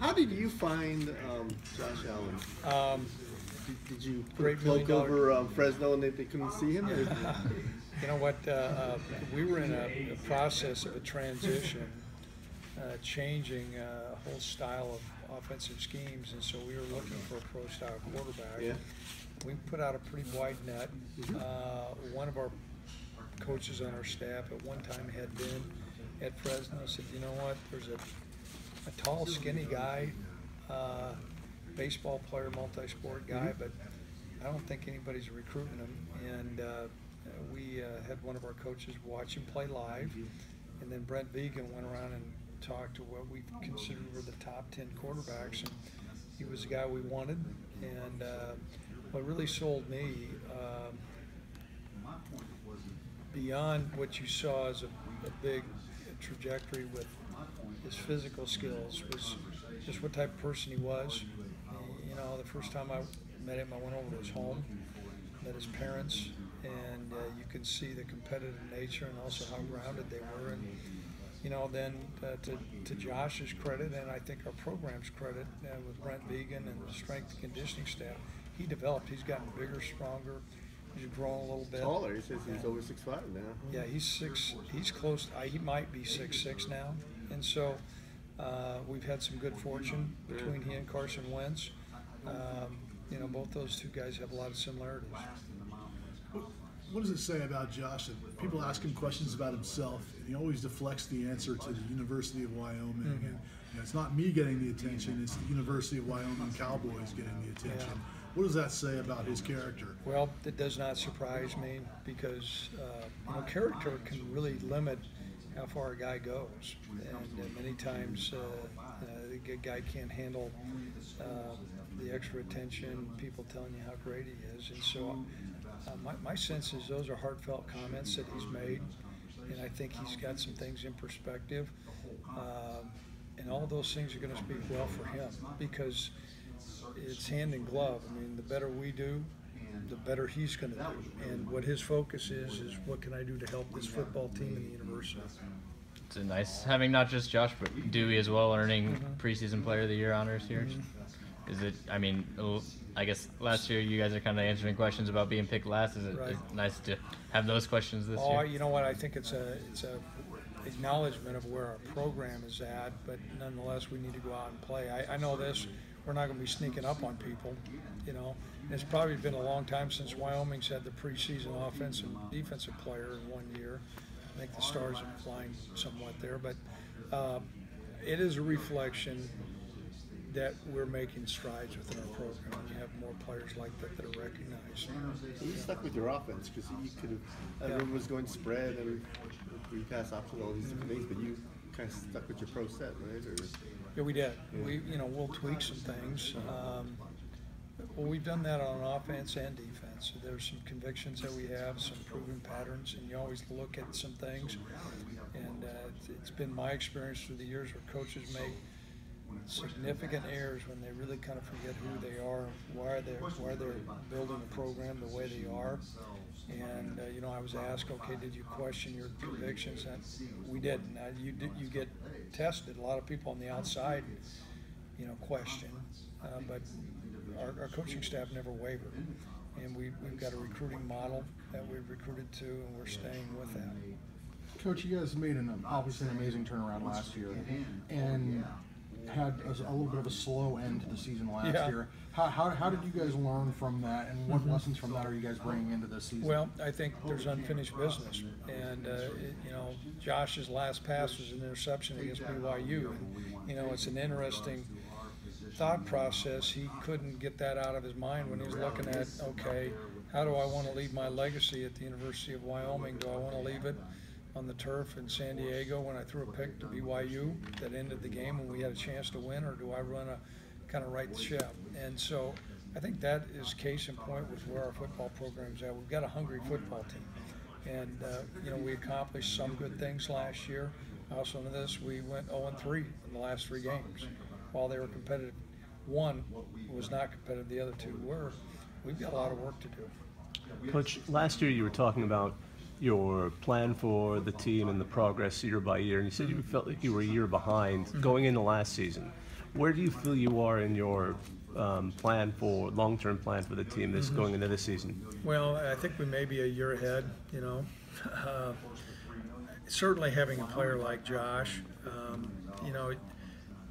How did you find Josh Allen? Did you put a cloak over Fresno and they couldn't see him? You know what? We were in a process of a transition, changing a whole style of offensive schemes, and so we were looking for a pro-style quarterback. Yeah. We put out a pretty wide net. One of our coaches on our staff at one time had been at Fresno. Said, you know what? There's a tall, skinny guy, baseball player, multi-sport guy, but I don't think anybody's recruiting him. And we had one of our coaches watch him play live, and then Brent Vegan went around and talked to what we considered were the top 10 quarterbacks, and he was the guy we wanted. And what really sold me, beyond what you saw as a big trajectory with his physical skills, was just what type of person he was. You know, the first time I met him, I went over to his home, met his parents, and you can see the competitive nature and also how grounded they were. And you know, then to Josh's credit, and I think our program's credit, with Brent Vegan and the strength and conditioning staff, he developed. He's gotten bigger, stronger. He's grown a little bit. Taller. He says he's over 6'5" now. Yeah, he's close. He might be 6'6" now. And so we've had some good fortune between he and Carson Wentz. You know, both those two guys have a lot of similarities. What does it say about Josh that people ask him questions about himself, and he always deflects the answer to the University of Wyoming? And, you know, it's not me getting the attention; it's the University of Wyoming Cowboys getting the attention. Yeah. What does that say about his character? Well, it does not surprise me because you know, character can really limit how far a guy goes, and many times the guy can't handle the extra attention, people telling you how great he is. And so my sense is those are heartfelt comments that he's made, and I think he's got some things in perspective, and all those things are going to speak well for him because it's hand in glove. I mean, the better we do, the better he's going to do. And what his focus is what can I do to help this football team and the university. It's nice having not just Josh, but Dewey as well, earning preseason player of the year honors here. Is it, I mean, I guess last year you guys are kind of answering questions about being picked last. Is it nice to have those questions this year? You know what, I think it's a acknowledgement of where our program is at, but nonetheless we need to go out and play. I know this, we're not going to be sneaking up on people, you know. And it's probably been a long time since Wyoming's had the preseason offensive and defensive player in 1 year. I think the stars have climbed somewhat there, but it is a reflection that we're making strides within our program. And you have more players like that are recognized. You stuck with your offense because you could have, everyone was going spread and we pass options, all these different things, but you kind of stuck with your pro set, right? Yeah, we did. We, you know, we'll tweak some things. Well, we've done that on offense and defense. So there's some convictions that we have, some proven patterns, and you always look at some things. And it's been my experience through the years where coaches make significant errors when they really kind of forget who they are, why they're building the program the way they are. And you know, I was asked, okay, did you question your convictions? And we didn't. Now, you get tested. A lot of people on the outside, you know, question, but our coaching staff never wavered. And we've got a recruiting model that we've recruited to, and we're staying with that. Coach, you guys made obviously an amazing turnaround last year, and had a little bit of a slow end to the season last year. How did you guys learn from that, and what lessons from that are you guys bringing into this season? Well, I think there's unfinished business, and you know, Josh's last pass was an interception against BYU. And, you know, it's an interesting thought process. He couldn't get that out of his mind when he was looking at, okay, how do I want to leave my legacy at the University of Wyoming? Do I want to leave it on the turf in San Diego when I threw a pick to BYU that ended the game when we had a chance to win, or do I run a kind of right the ship? And so I think that is case in point with where our football program's at. We've got a hungry football team, and you know, we accomplished some good things last year. Also in this, we went 0-3 in the last 3 games. While they were competitive, one was not competitive, the other 2 were. We've got a lot of work to do. Coach, last year you were talking about your plan for the team and the progress year by year, and you said you felt like you were a year behind going into last season. Where do you feel you are in your long-term plan for the team that's going into this season? Well, I think we may be a year ahead, you know. Certainly having a player like Josh, you know,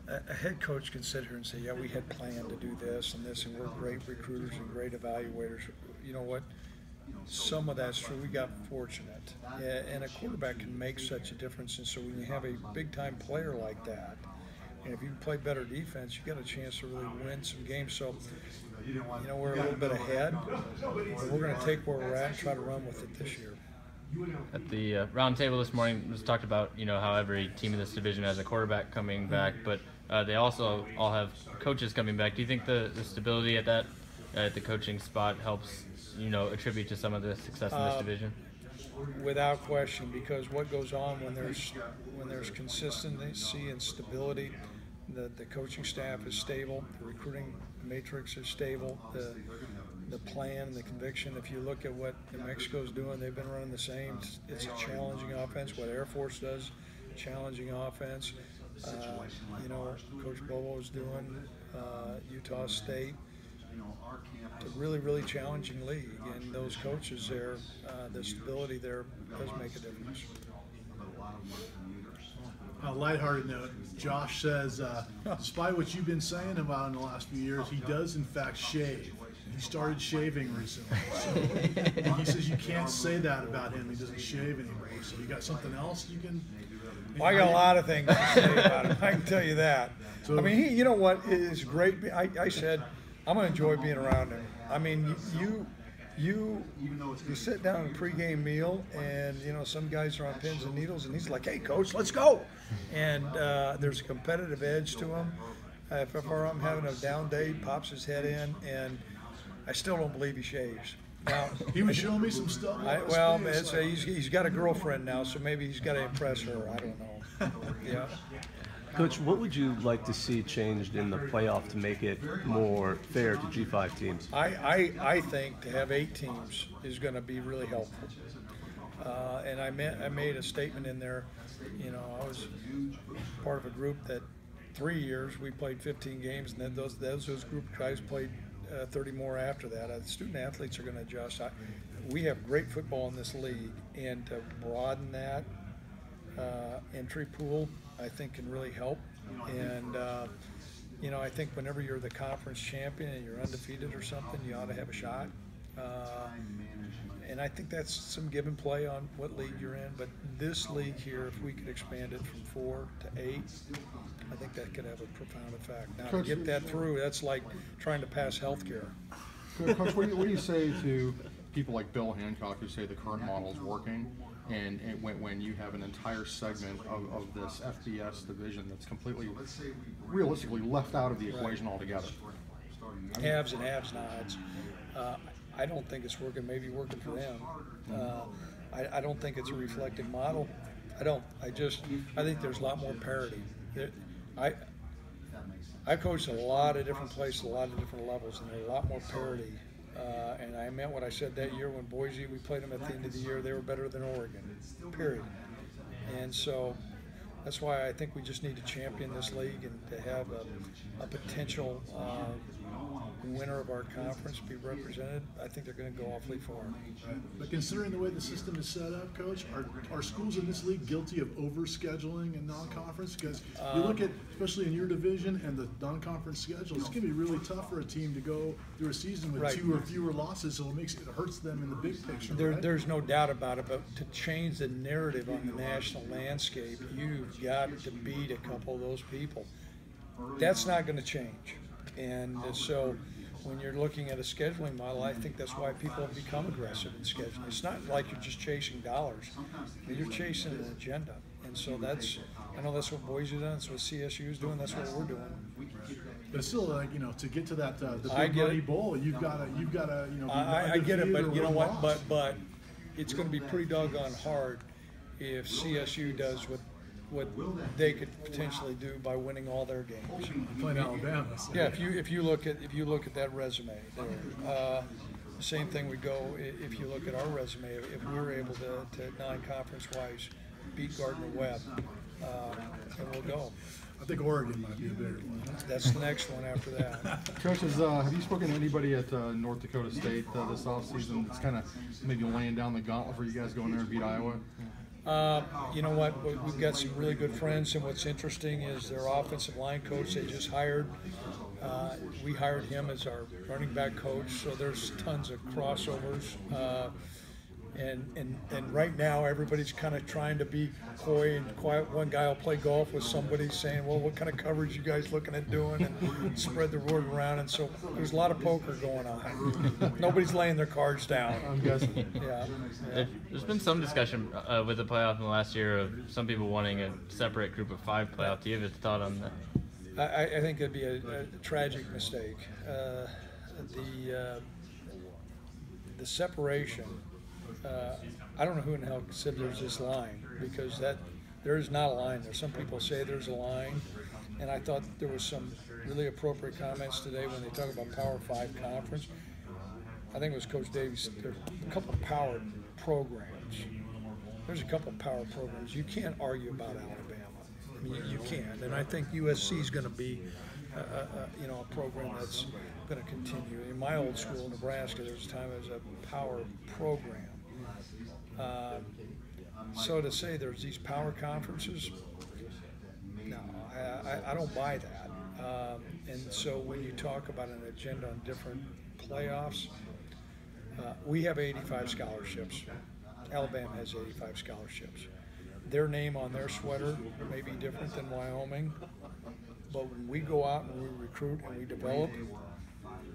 a head coach can sit here and say, yeah, we had planned to do this and this, and we're great recruiters and great evaluators. You know what? Some of that's true. We got fortunate. And a quarterback can make such a difference. And so when you have a big-time player like that, and if you play better defense, you got a chance to really win some games. So, you know, we're a little bit ahead. But we're going to take where we're at and try to run with it this year. At the round table this morning, it was talked about, you know, how every team in this division has a quarterback coming back, but they also all have coaches coming back. Do you think the stability at the coaching spot helps, you know, attribute to some of the success in this division? Without question, because what goes on when there's consistency and stability, the coaching staff is stable, the recruiting matrix is stable, the plan, the conviction. If you look at what New Mexico's doing, they've been running the same. It's a challenging offense. What Air Force does, challenging offense. You know, Coach Bohl is doing Utah State. It's a really, really challenging league, and those coaches there, the stability there does make a difference. On a lighthearted note, Josh says, despite what you've been saying about in the last few years, he does in fact shave. He started shaving recently. So he says you can't say that about him. He doesn't shave anymore. So you got something else you can? Well, I got a lot of things to say about him. I can tell you that. So, I mean, you know what is great? I said I'm going to enjoy being around him. I mean, you sit down at a pregame meal, and you know some guys are on pins and needles, and he's like, "Hey, coach, let's go!" And there's a competitive edge to him. If I'm having a down day, he pops his head in, and I still don't believe he shaves. Now, he was showing me some stuff. He's got a girlfriend now, so maybe he's got to impress her. I don't know. Yeah. Coach, what would you like to see changed in the playoff to make it more fair to G5 teams? I think to have 8 teams is going to be really helpful. And I made a statement in there. You know, I was part of a group that 3 years we played 15 games, and then those group guys played 30 more after that. The student athletes are going to adjust. We have great football in this league, and to broaden that entry pool, I think can really help. And you know, I think whenever you're the conference champion and you're undefeated or something, you ought to have a shot. And I think that's some give and play on what league you're in. But this league here, if we could expand it from 4 to 8, I think that could have a profound effect. Now, Coach, to get that through, that's like trying to pass health care. Coach, what do you say to people like Bill Hancock who say the current model is working, and when you have an entire segment of this FBS division that's completely, realistically left out of the equation altogether? Haves and have-nots. I don't think it's working. Maybe working for them. I don't think it's a reflective model. I don't. I think there's a lot more parity. I coached a lot of different places, a lot of different levels, and there's a lot more parity. And I meant what I said that year when Boise, we played them at the end of the year. They were better than Oregon, period. And so that's why I think we just need to champion this league and to have a potential winner of our conference be represented. I think they're going to go awfully far. But considering the way the system is set up, Coach, are schools in this league guilty of overscheduling and non-conference? Because you look at, especially in your division and the non-conference schedule, it's going to be really tough for a team to go through a season with 2 or fewer losses, so it hurts them in the big picture. Right? There's no doubt about it, but to change the narrative on the national landscape, you've got to beat a couple of those people. That's not going to change. And so when you're looking at a scheduling model, I think that's why people have become aggressive in scheduling. It's not like you're just chasing dollars. You're chasing an agenda. And so I know that's what Boise does, that's what CSU is doing, that's what we're doing. But it's still, like, you know, to get to that the big money bowl, you've got to, you know. I get it, but you know what? But it's going to be pretty doggone hard if CSU does what they could potentially do by winning all their games. Playing Alabama. So. Yeah, if you look at that resume there, same thing would go if you look at our resume. If we were able to non-conference wise beat Gardner Webb, and we'll go. I think Oregon might be a bigger one. That's the next one after that. Coaches, have you spoken to anybody at North Dakota State this offseason that's kind of maybe laying down the gauntlet for you guys going there and beat Iowa? You know what? We've got some really good friends, and what's interesting is their offensive line coach they just hired. We hired him as our running back coach, so there's tons of crossovers. And right now everybody's kind of trying to be coy and quiet. One guy will play golf with somebody saying, well, what kind of coverage you guys looking at doing, and spread the word around. And so there's a lot of poker going on. Nobody's laying their cards down. I'm guessing. Yeah. There's been some discussion with the playoff in the last year of some people wanting a separate group of 5 playoff. Do you have a thought on that? I think it'd be a tragic mistake. The separation. I don't know who in the hell said there's this line, because there is not a line there. Some people say there's a line, and I thought there was some really appropriate comments today when they talk about Power 5 conference. I think it was Coach Davies. There's a couple of power programs. There's a couple of power programs. You can't argue about Alabama. I mean, you can't. And I think USC is going to be a program that's going to continue. In my old school, Nebraska, there was a time it was a power program. So to say there's these power conferences, no, I don't buy that. And so when you talk about an agenda on different playoffs, we have 85 scholarships. Alabama has 85 scholarships. Their name on their sweater may be different than Wyoming, but when we go out and we recruit and we develop,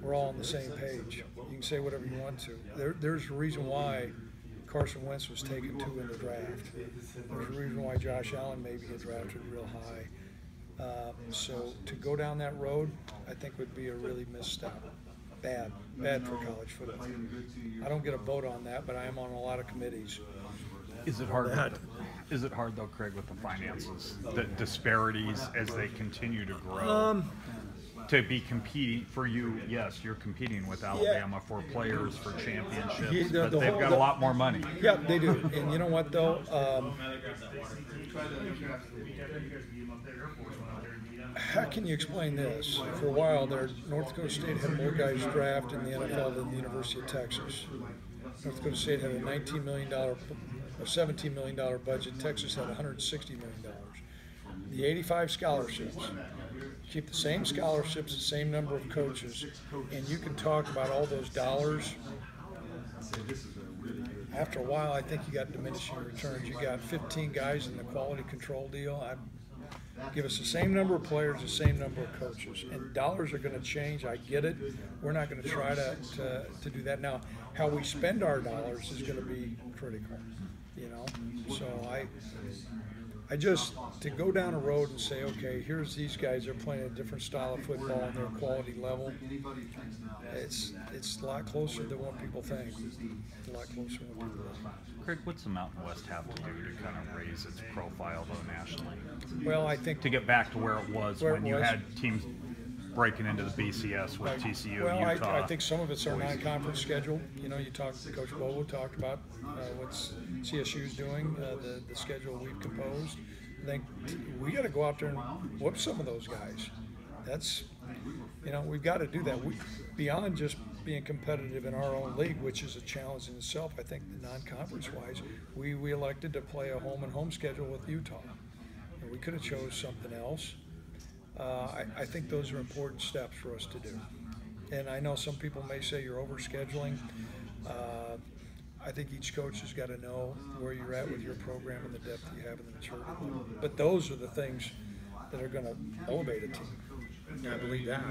we're all on the same page. You can say whatever you want to. There's a reason why Carson Wentz was taken 2 in the draft. There's a reason why Josh Allen maybe get drafted real high. So to go down that road, I think would be a really misstep. Bad for college football. I don't get a vote on that, but I am on a lot of committees. Is it hard? Is it hard though, Craig, with the finances, the disparities as they continue to grow? To be competing for you, yes, you're competing with Alabama for players, for championships, but they've got a lot more money. Yeah, they do. And you know what, though? How can you explain this? For a while there, North Dakota State had more guys drafted in the NFL than the University of Texas. North Dakota State had a $19 million or $17 million budget. Texas had $160 million. The 85 scholarships. Keep the same scholarships, the same number of coaches, and you can talk about all those dollars. After a while, I think you got diminishing returns. You got 15 guys in the quality control deal. Give us the same number of players, the same number of coaches, and dollars are going to change. I get it. We're not going to try to do that now. How we spend our dollars is going to be critical, So I just, to go down a road and say, okay, here's these guys, they're playing a different style of football and their quality level, it's a lot closer than what people think. A lot closer than what people think. Craig, what's the Mountain West have to do to kind of raise its profile though nationally? Well, I think to get back to where it was when you had teams breaking into the BCS with TCU, well, Utah. I think some of it's our non-conference schedule. You talked, Coach Bohl talked about what's CSU's doing, the schedule we've composed. I think we got to go out there and whoop some of those guys. That's, we've got to do that. Beyond just being competitive in our own league, which is a challenge in itself, I think non-conference-wise, we elected to play a home-and-home schedule with Utah. And we could have chose something else. I think those are important steps for us to do. And I know some people may say you're overscheduling. I think each coach has got to know where you're at with your program and the depth you have in the maturity level. But those are the things that are going to elevate a team. I believe that,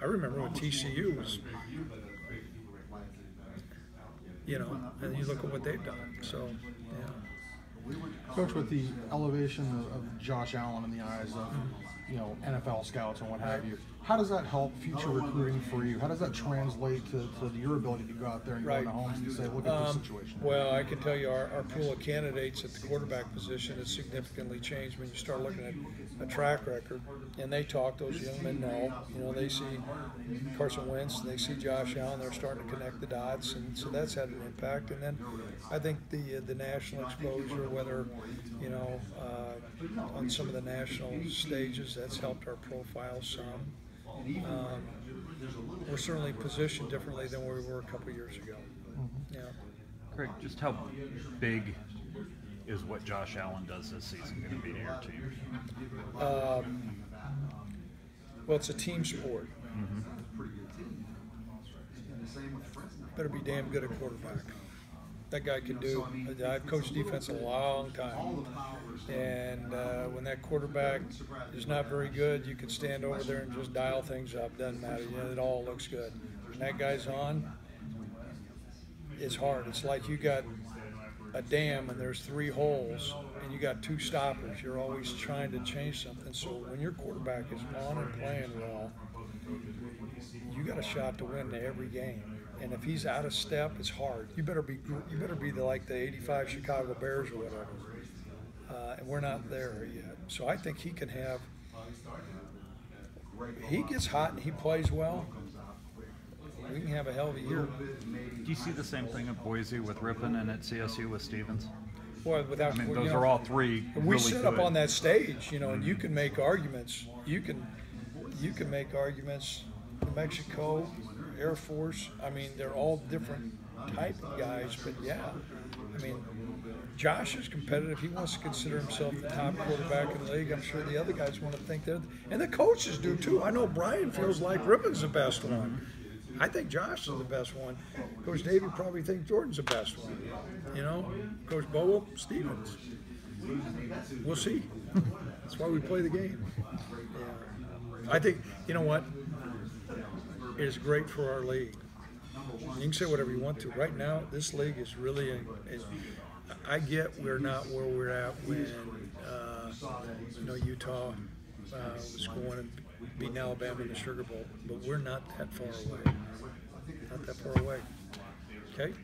I remember when TCU was, and you look at what they've done. So, yeah. Coach, with the elevation of Josh Allen in the eyes of NFL scouts and what have you, How does that help future recruiting for you? How does that translate to your ability to go out there and go into homes and say, look at this situation? Well, I can tell you our pool of candidates at the quarterback position has significantly changed when you start looking at a track record. And they talk, those young men know, they see Carson Wentz, they see Josh Allen, they're starting to connect the dots, and so that's had an impact. And then I think the national exposure, whether, on some of the national stages, that's helped our profile some. We're certainly positioned differently than where we were a couple of years ago. Yeah. Craig, just how big is what Josh Allen does this season going to be to your team? Well, it's a team sport. Better be damn good at quarterback. That guy can do. I've coached defense a long time, and when that quarterback is not very good, you can stand over there and just dial things up. Doesn't matter. It all looks good. When that guy's on, it's hard. It's like you got a dam and there's 3 holes, and you got 2 stoppers. You're always trying to change something. So when your quarterback is on and playing well, you got a shot to win every game. And if he's out of step, it's hard. You better be like the '85 Chicago Bears or whatever. And we're not there yet. So I think he can have. He gets hot and he plays well. We can have a hell of a year. Do you see the same thing at Boise with Rippon and at CSU with Stevens? Boy, without, those are all 3 we really sit good. up on that stage, and you can make arguments. You can make arguments. New Mexico, Air Force. They're all different type of guys, but yeah. Josh is competitive. He wants to consider himself the top quarterback in the league. I'm sure the other guys want to think they're, and the coaches do too. I know Brian feels like Rippon's the best one. I think Josh is the best one. Coach Davey probably thinks Jordan's the best one. Coach Bohl, Stevens. We'll see. That's why we play the game. Yeah. I think, what? It's great for our league. You can say whatever you want to. Right now, this league is really I get we're not where we're at when Utah was going and beating Alabama in the Sugar Bowl, but we're not that far away. Not that far away. Okay.